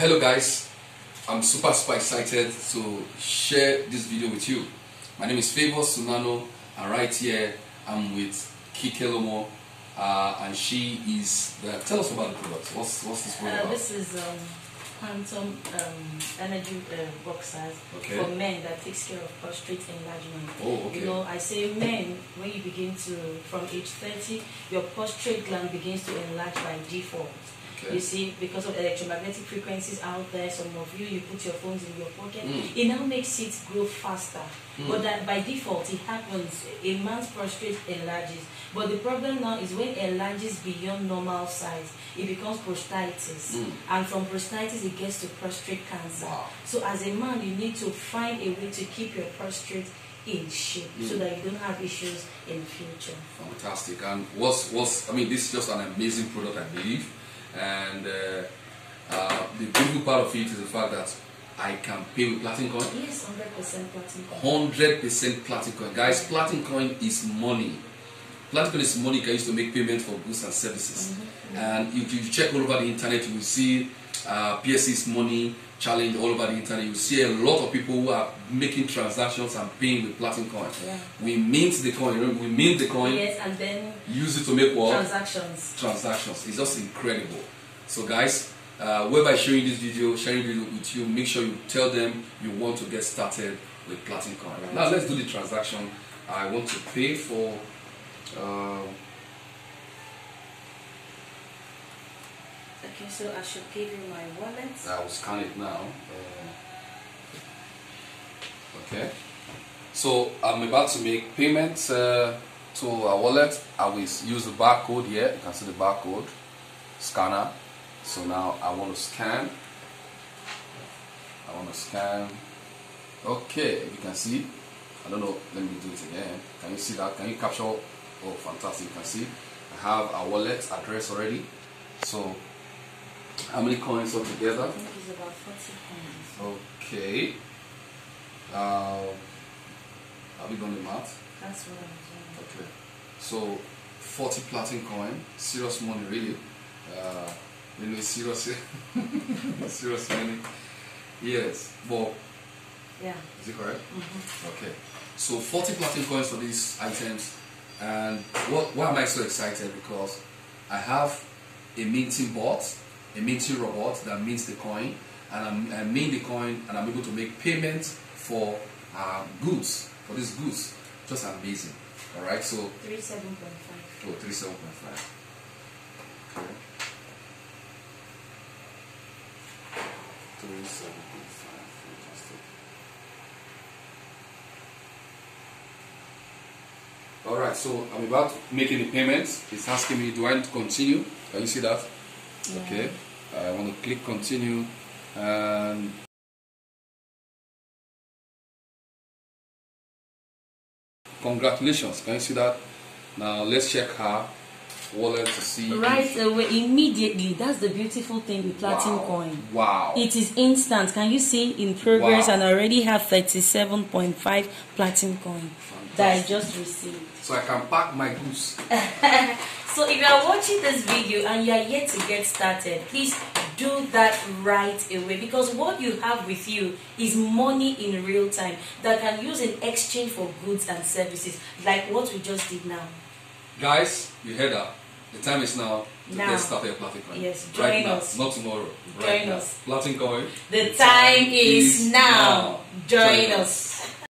Hello guys, I'm super excited to share this video with you. My name is Favour Sunano, and right here I'm with Kikelomo, and she is the, tell us about the product. What's this product about? This is quantum energy boxers for men that takes care of prostate enlargement. Oh, okay. You know, I say men, when you begin to, from age 30, your prostate gland begins to enlarge by default. You see, because of electromagnetic frequencies out there, some of you put your phones in your pocket, it now makes it grow faster. But that by default, it happens, a man's prostate enlarges. But the problem now is when it enlarges beyond normal size, it becomes prostatitis. And from prostatitis, it gets to prostate cancer. Wow. So as a man, you need to find a way to keep your prostate in shape so that you don't have issues in the future. Fantastic. And I mean, this is just an amazing product, I believe. And the beautiful part of it is the fact that I can pay with Platincoin. Yes, 100% Platincoin. 100% Platincoin. Guys, Platincoin is money. Platincoin is money you can use to make payment for goods and services. And if you check all over the internet, you will see PSC's money challenge all over the internet. You see a lot of people who are making transactions and paying with Platincoin. Yeah. We mint the coin, we mint the coin. Yes, and then use it to make what? Transactions. It's just incredible. So guys, whoever is sharing this video, with you, make sure you tell them you want to get started with Platincoin. Right. Now let's do the transaction. I want to pay for okay, so I should give you my wallet. I will scan it now. Okay. So I'm about to make payment to our wallet. I will use the barcode here. You can see the barcode scanner. So now I want to scan. Okay, you can see. I don't know. Let me do it again. Can you see that? Can you capture? Oh, fantastic! You can see. I have our wallet address already. So how many coins altogether? I think it's about 40 coins. Okay. Have we done the math? That's what I'm doing. Okay. So 40 Platincoin, serious money really. Serious serious money. Yes. But yeah. Is it correct? Okay. So 40 Platincoins for these items. And why am I so excited? Because I have a minting bot, a minting robot that mints the coin, and I mint the coin and I'm able to make payments for goods, for these goods. Just amazing. Alright, so 37.5. Oh, 37.5. Okay. 37.5. Fantastic. Alright, so I'm about making the payments. It's asking me, do I need to continue? Can you see that? Yeah. Okay. I want to click continue and congratulations. Can you see that? Now let's check her wallet to see. Right away, immediately. That's the beautiful thing with Platincoin. Wow. It is instant. Can you see in progress? Wow. And I already have 37.5 Platincoin that I just received. So I can pack my goods. So if you are watching this video and you are yet to get started, please do that right away, because what you have with you is money in real time that can use in exchange for goods and services, like what we just did now. Guys, you heard that. The time is now to get started Platincoin. Yes, join right us. Now, not tomorrow. Join us. Platincoin. The time is now. Join us.